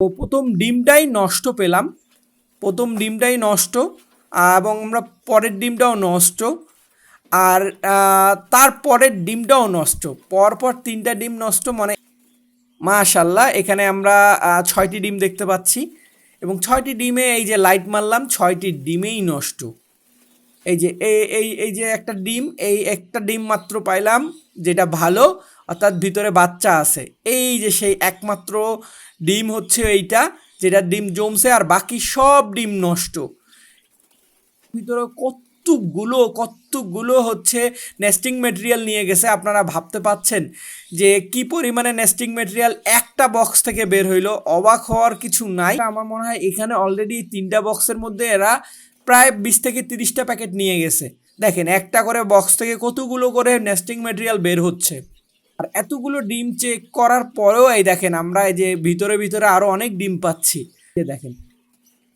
তো প্রথম ডিমটাই নষ্ট পেলাম, প্রথম ডিমটাই নষ্ট, এবং আমরা পরের ডিমটাও নষ্ট, আর তারপরের ডিমটাও নষ্ট, পরপর তিনটা ডিম নষ্ট, মানে মাশাল্লাহ এখানে আমরা 6টি ডিম দেখতে পাচ্ছি এবং 6টি ডিমে এই যে লাইট মারলাম 6টি ডিমেই নষ্ট। এই যে এই যে একটা ডিম, এই একটা ডিম মাত্র পাইলাম যেটা ভালো, অর্থাৎ ভিতরে বাচ্চা আছে। এই যে সেই একমাত্র ডিম হচ্ছে এইটা, যেটা ডিম জমছে, আর বাকি সব ডিম নষ্ট। ভিতরে কতগুলো হচ্ছে নেস্টিং মেটেরিয়াল নিয়ে গেছে, আপনারা ভাবতে পাচ্ছেন যে কি পরিমাণে নেস্টিং মেটেরিয়াল একটা বক্স থেকে বের হইলো। অবাক হওয়ার কিছু নাই। আমার মনে হয় এখানে অলরেডি 3টা বক্সের মধ্যে এরা প্রায় 20 থেকে 30টা প্যাকেট নিয়ে গেছে। দেখেন একটা করে বক্স থেকে কতগুলো করে নেস্টিং মেটেরিয়াল বের হচ্ছে। আর এতগুলো ডিম চেক করার পরেও এই দেখেন আমরা এই যে ভিতরে ভিতরে আরও অনেক ডিম পাচ্ছি। দেখেন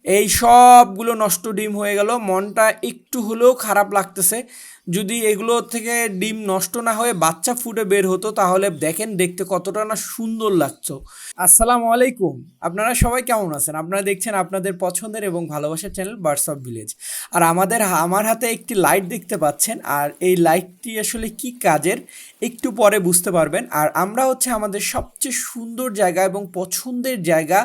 এই সবগুলো নষ্ট ডিম হয়ে গেল। মনটা একটু হলেও খারাপ লাগতেছে। যদি এগুলো থেকে ডিম নষ্ট না হয়ে বাচ্চা ফুটে বের হতো তাহলে দেখেন দেখতে কতটা না সুন্দর লাগতো। আসসালামু আলাইকুম, আপনারা সবাই কেমন আছেন? আপনারা দেখছেন আপনাদের পছন্দের এবং ভালোবাসার চ্যানেল বার্ডস অফ ভিলেজ। আর আমার হাতে একটি লাইট দেখতে পাচ্ছেন, আর এই লাইটটি আসলে কি কাজের একটু পরে বুঝতে পারবেন। আর আমরা হচ্ছে আমাদের সবচেয়ে সুন্দর জায়গা এবং পছন্দের জায়গা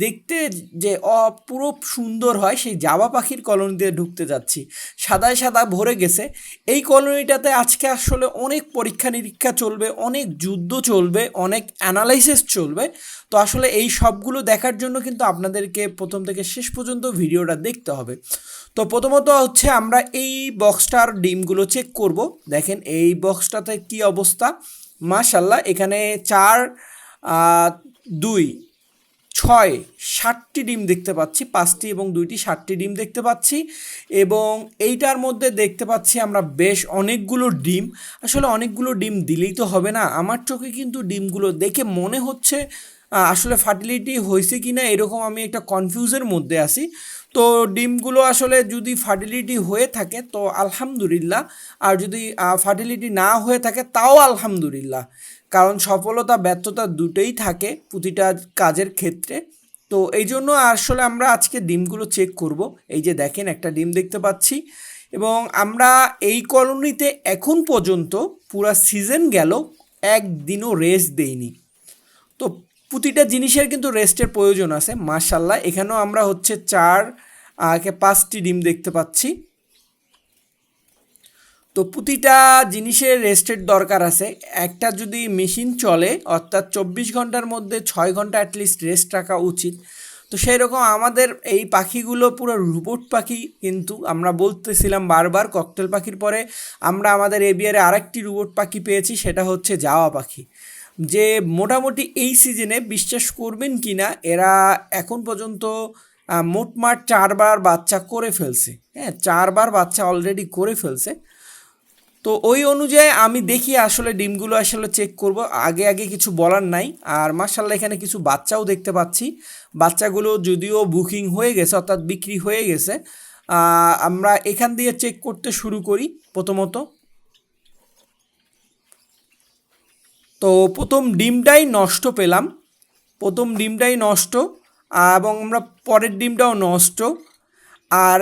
দেখতে, যে অপূরূপ সুন্দর হয়, সেই জাবা পাখির কলোনিতে ঢুকতে যাচ্ছি। সাদায় সাদা ভরে গেছে এই কলোনিটাতে। আজকে আসলে অনেক পরীক্ষা নিরীক্ষা চলবে, অনেক যুদ্ধ চলবে, অনেক অ্যানালাইসিস চলবে। তো আসলে এই সবগুলো দেখার জন্য কিন্তু আপনাদেরকে প্রথম থেকে শেষ পর্যন্ত ভিডিওটা দেখতে হবে। তো প্রথমত হচ্ছে আমরা এই বক্সটার ডিমগুলো চেক করব। দেখেন এই বক্সটাতে কি অবস্থা। মাশাল্লাহ এখানে 4, 2, 6, 7টি ডিম দেখতে পাচ্ছি। 5টি এবং 2টি 7টি ডিম দেখতে পাচ্ছি। এবং এইটার মধ্যে দেখতে পাচ্ছি আমরা বেশ অনেকগুলো ডিম। আসলে অনেকগুলো ডিম দিলেই তো হবে না, আমার চোখে কিন্তু ডিমগুলো দেখে মনে হচ্ছে আসলে ফার্টিলিটি হয়েছে কি না, এরকম আমি একটা কনফিউজের মধ্যে আছি। তো ডিমগুলো আসলে যদি ফার্টিলিটি হয়ে থাকে তো আলহামদুলিল্লাহ, আর যদি ফার্টিলিটি না হয়ে থাকে তাও আলহামদুলিল্লাহ। কারণ সফলতা ব্যর্থতা দুটোই থাকে প্রতিটা কাজের ক্ষেত্রে। তো এই জন্য আসলে আমরা আজকে ডিমগুলো চেক করব। এই যে দেখেন একটা ডিম দেখতে পাচ্ছি। এবং আমরা এই কলোনিতে এখন পর্যন্ত পুরা সিজন গেল একদিনও রেস্ট দেইনি। তো প্রতিটা জিনিসের কিন্তু রেস্টের প্রয়োজন আছে। মাশাল্লাহ এখানেও আমরা হচ্ছে 5টি ডিম দেখতে পাচ্ছি। তো প্রতিটা জিনিসের রেস্টের দরকার আছে। একটা যদি মেশিন চলে অর্থাৎ 24 ঘন্টার মধ্যে 6 ঘন্টা অ্যাটলিস্ট রেস্ট রাখা উচিত। তো সেই রকম আমাদের এই পাখিগুলো পুরো রোবট পাখি। কিন্তু আমরা বলতেছিলাম বারবার, ককটেল পাখির পরে আমরা আমাদের এবিআরে আরেকটি রোবট পাখি পেয়েছি, সেটা হচ্ছে জাওয়া পাখি। যে মোটামুটি এই সিজনে বিশ্বাস করবেন কি না, এরা এখন পর্যন্ত মোটমাট 4বার বাচ্চা করে ফেলছে। হ্যাঁ, 4বার বাচ্চা অলরেডি করে ফেলছে। তো ওই অনুযায়ী আমি দেখি আসলে ডিমগুলো আসলে চেক করব। আগে আগে কিছু বলার নাই। আর মাশাআল্লাহ এখানে কিছু বাচ্চাও দেখতে পাচ্ছি। বাচ্চাগুলো যদিও বুকিং হয়ে গেছে অর্থাৎ বিক্রি হয়ে গেছে। আমরা এখান দিয়ে চেক করতে শুরু করি প্রথমত। তো প্রথম ডিমটাই নষ্ট পেলাম, প্রথম ডিমটাই নষ্ট, এবং আমরা পরের ডিমটাও নষ্ট, আর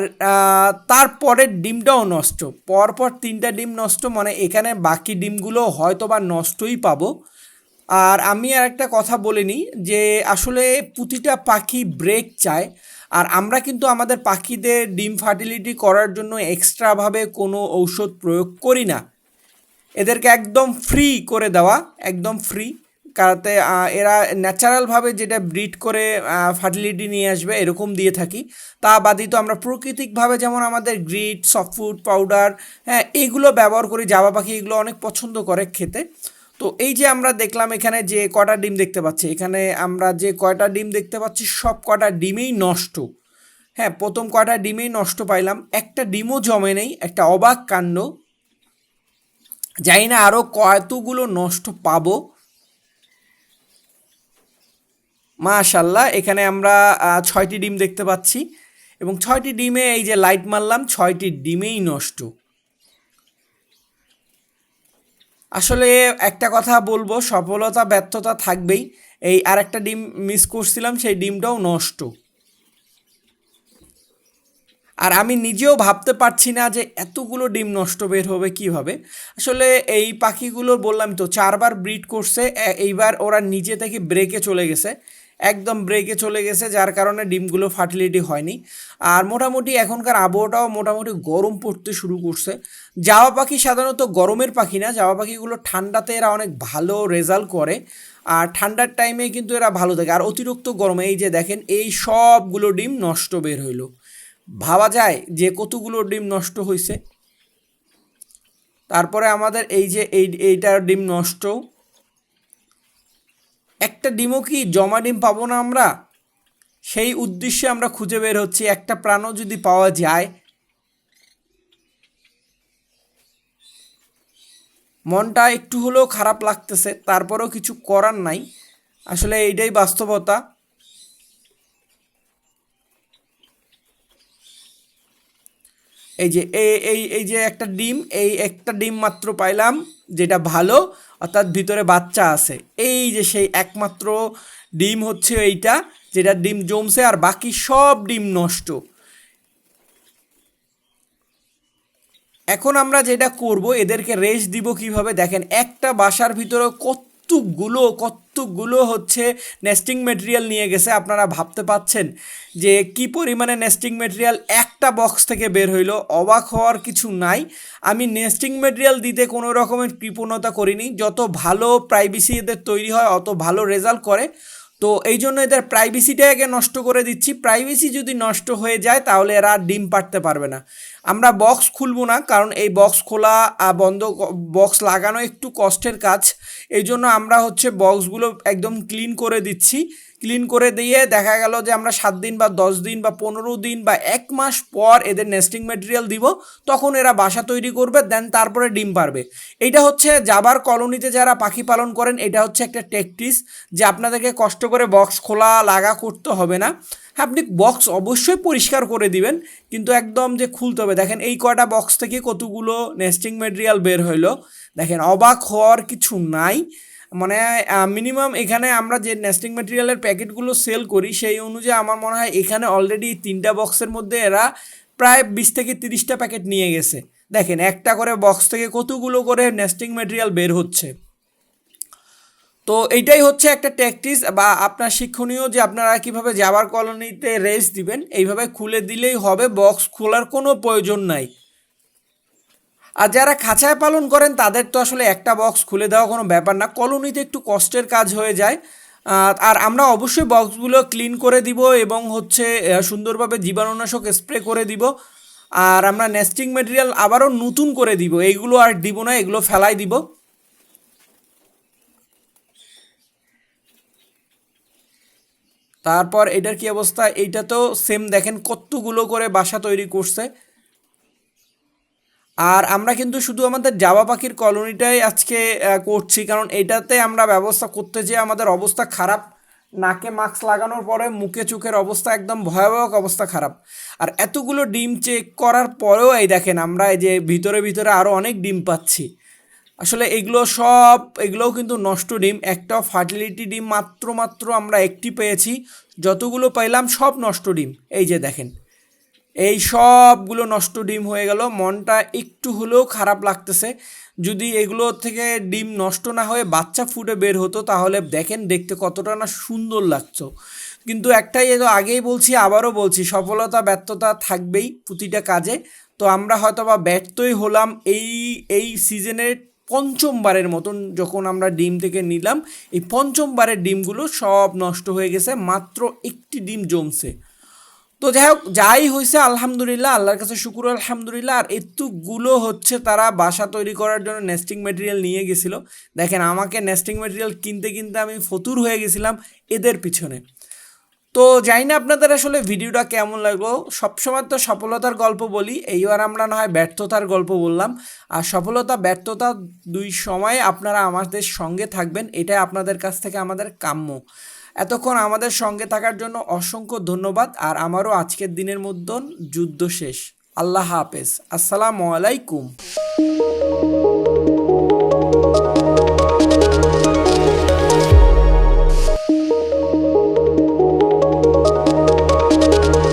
তারপরের ডিমটাও নষ্ট, পরপর তিনটা ডিম নষ্ট, মানে এখানে বাকি ডিমগুলো হয়তো বা নষ্টই পাবো। আর আমি আর একটা কথা বলে নিই যে আসলে প্রতিটা পাখি ব্রেক চায়। আর আমরা কিন্তু আমাদের পাখিদের ডিম ফার্টিলিটি করার জন্য এক্সট্রাভাবে কোনো ঔষধ প্রয়োগ করি না। এদেরকে একদম ফ্রি করে দেওয়া, একদম ফ্রি। কারণতে এরা ন্যাচারালভাবে যেটা ব্রিড করে ফার্টিলিটি নিয়ে আসবে এরকম দিয়ে থাকি। তা বাদিত আমরা প্রাকৃতিকভাবে যেমন আমাদের গ্রিট, সফটফুড পাউডার, হ্যাঁ এগুলো ব্যবহার করি। জাবা পাখি এগুলো অনেক পছন্দ করে খেতে। তো এই যে আমরা দেখলাম এখানে যে কটা ডিম দেখতে পাচ্ছি, এখানে আমরা যে কয়টা ডিম দেখতে পাচ্ছি সব কটা ডিমেই নষ্ট। হ্যাঁ, প্রথম কয়টা ডিমেই নষ্ট পাইলাম, একটা ডিমও জমে নেই। একটা অবাক কাণ্ড। জানি না আরও কতগুলো নষ্ট পাবো। মাশাল্লাহ এখানে আমরা 6টি ডিম দেখতে পাচ্ছি এবং 6টি ডিমে এই যে লাইট মারলাম 6টি ডিমেই নষ্ট। আসলে একটা কথা বলবো, সফলতা ব্যর্থতা থাকবেই। এই আরেকটা ডিম মিস করছিলাম, সেই ডিমটাও নষ্ট। আর আমি নিজেও ভাবতে পারছি না যে এতগুলো ডিম নষ্ট বের হবে কিভাবে। আসলে এই পাখিগুলো বললাম তো 4বার ব্রিড করছে, এইবার ওরা নিজে থেকে ব্রেকে চলে গেছে, একদম ব্রেকে চলে গেছে, যার কারণে ডিমগুলো ফার্টিলিটি হয়নি। আর মোটামুটি এখনকার আবহাওয়াটাও মোটামুটি গরম পড়তে শুরু করছে। জাওয়া পাখি সাধারণত গরমের পাখি না, জাওয়া পাখিগুলো ঠান্ডাতে এরা অনেক ভালো রেজাল্ট করে, আর ঠান্ডার টাইমে কিন্তু এরা ভালো থাকে। আর অতিরিক্ত গরমে এই যে দেখেন এই সবগুলো ডিম নষ্ট বের হইলো, ভাবা যায় যে কতগুলো ডিম নষ্ট হয়েছে। তারপরে আমাদের এই যে এইটার ডিম নষ্ট, একটা ডিমও কি জমা ডিম পাবো না আমরা, সেই উদ্দেশ্যে আমরা খুঁজে বের হচ্ছি একটা প্রাণও যদি পাওয়া যায়। মনটা একটু হলেও খারাপ লাগতেছে, তারপরেও কিছু করার নাই, আসলে এইটাই বাস্তবতা। এই যে এই যে একটা ডিম, এই একটা ডিম মাত্র পাইলাম যেটা ভালো, অর্থাৎ ভিতরে বাচ্চা আছে। এই যে সেই একমাত্র ডিম হচ্ছে এইটা, যেটা ডিম জমছে, আর বাকি সব ডিম নষ্ট। এখন আমরা যেটা করব, এদেরকে রেস্ট দিব কিভাবে দেখেন। একটা বাসার ভিতরে কতগুলো হচ্ছে নেস্টিং মেটেরিয়াল নিয়ে গেছে, আপনারা ভাবতে পাচ্ছেন যে কি পরিমাণে নেস্টিং মেটেরিয়াল একটা বক্স থেকে বের হইলো। অবাক হওয়ার কিছু নাই। আমি নেস্টিং মেটেরিয়াল দিতে কোনো রকমের কৃপণতা করিনি, যত ভালো প্রাইভেসি এদের তৈরি হয় অত ভালো রেজাল্ট করে। তো এই জন্য এদের প্রাইভেসিটাকে নষ্ট করে দিচ্ছি। প্রাইভেসি যদি নষ্ট হয়ে যায় তাহলে এরা ডিম পাড়তে পারবে না। আমরা বক্স খুলবো না, কারণ এই বক্স খোলা বন্ধ, বক্স লাগানো একটু কষ্টের কাজ। এই জন্য আমরা হচ্ছে বক্সগুলো একদম ক্লিন করে দিচ্ছি। ক্লিন করে দিয়ে দেখা গেল যে আমরা 7 দিন বা 10 দিন বা 15 দিন বা 1 মাস পর এদের নেস্টিং ম্যাটেরিয়াল দিব, তখন এরা বাসা তৈরি করবে, দেন তারপরে ডিম পারবে। এইটা হচ্ছে জাবার কলোনিতে যারা পাখি পালন করেন, এটা হচ্ছে একটা টেকটিস, যে আপনাদেরকে কষ্ট করে বক্স খোলা লাগা করতে হবে না। হ্যাঁ, আপনি বক্স অবশ্যই পরিষ্কার করে দিবেন, কিন্তু একদম যে খুলতে হবে। দেখেন এই কয়টা বক্স থেকে কতগুলো নেস্টিং ম্যাটেরিয়াল বের হইলো, দেখেন অবাক হওয়ার কিছু নাই। মানে মিনিমাম এখানে আমরা যে নেস্টিং ম্যাটেরিয়ালের প্যাকেটগুলো সেল করি সেই অনুযায়ী আমার মনে হয় এখানে অলরেডি 3টা বক্সের মধ্যে এরা প্রায় 20 থেকে 30টা প্যাকেট নিয়ে গেছে। দেখেন একটা করে বক্স থেকে কতগুলো করে নেস্টিং ম্যাটেরিয়াল বের হচ্ছে। তো এইটাই হচ্ছে একটা ট্যাকটিস বা আপনার শিক্ষণীয়, যে আপনারা কিভাবে জাবার কলোনিতে রেস্ট দিবেন। এইভাবে খুলে দিলেই হবে, বক্স খোলার কোনো প্রয়োজন নাই। আর যারা খাঁচায় পালন করেন তাদের তো আসলে একটা বক্স খুলে দেওয়া কোনো ব্যাপার না, কলোনিতে একটু কষ্টের কাজ হয়ে যায়। আর আমরা অবশ্যই বক্সগুলো ক্লিন করে দিব এবং হচ্ছে সুন্দরভাবে জীবাণুনাশক স্প্রে করে দিব। আর আমরা নেস্টিং ম্যাটেরিয়াল আবারও নতুন করে দিব, এইগুলো আর দিব না, এগুলো ফেলাই দিব। তারপর এটার কি অবস্থা, এইটা তো সেম, দেখেন কতগুলো করে বাসা তৈরি করছে। আর আমরা কিন্তু শুধু আমাদের জাবা পাখির কলোনিটাই আজকে করছি, কারণ এটাতে আমরা ব্যবস্থা করতে যেয়ে আমাদের অবস্থা খারাপ। নাকে মাস্ক লাগানোর পরে মুখে চোখের অবস্থা একদম ভয়াবহ অবস্থা খারাপ। আর এতগুলো ডিম চেক করার পরেও এই দেখেন আমরা এই যে ভিতরে ভিতরে আরও অনেক ডিম পাচ্ছি। আসলে এগুলোও কিন্তু নষ্ট ডিম, একটা ফার্টিলিটি ডিম মাত্র আমরা একটি পেয়েছি, যতগুলো পাইলাম সব নষ্ট ডিম। এই যে দেখেন এই সবগুলো নষ্ট ডিম হয়ে গেল, মনটা একটু হলেও খারাপ লাগতেছে। যদি এগুলো থেকে ডিম নষ্ট না হয়ে বাচ্চা ফুটে বের হতো তাহলে দেখেন দেখতে কতটা না সুন্দর লাগতো। কিন্তু একটাই, তো আগেই বলছি আবারও বলছি, সফলতা ব্যর্থতা থাকবেই প্রতিটা কাজে। তো আমরা হয়তো বা ব্যর্থই হলাম এই সিজনের পঞ্চমবারের মতন, যখন আমরা ডিম থেকে নিলাম এই পঞ্চমবারের ডিমগুলো সব নষ্ট হয়ে গেছে, মাত্র একটি ডিম জমছে। তো যাই হোক, যাই হয়েছে আলহামদুলিল্লাহ, আল্লাহর কাছে শুকুর আলহামদুলিল্লাহ। আর এতগুলো হচ্ছে তারা বাসা তৈরি করার জন্য নেস্টিং ম্যাটেরিয়াল নিয়ে গেছিলো। দেখেন আমাকে নেস্টিং ম্যাটেরিয়াল কিনতে কিনতে আমি ফতুর হয়ে গেছিলাম এদের পিছনে। তো জানি না আপনাদের আসলে ভিডিওটা কেমন লাগলো। সবসময় তো সফলতার গল্প বলি, এইবার আমরা না হয় ব্যর্থতার গল্প বললাম। আর সফলতা ব্যর্থতা দুই সময়ে আপনারা আমাদের সঙ্গে থাকবেন, এটাই আপনাদের কাছ থেকে আমাদের কাম্য। এতক্ষণ আমাদের সঙ্গে থাকার জন্য অসংখ্য ধন্যবাদ। আর আমারও আজকের দিনের মধ্যে যুদ্ধ শেষ। আল্লাহ হাফেজ, আসসালামু আলাইকুম।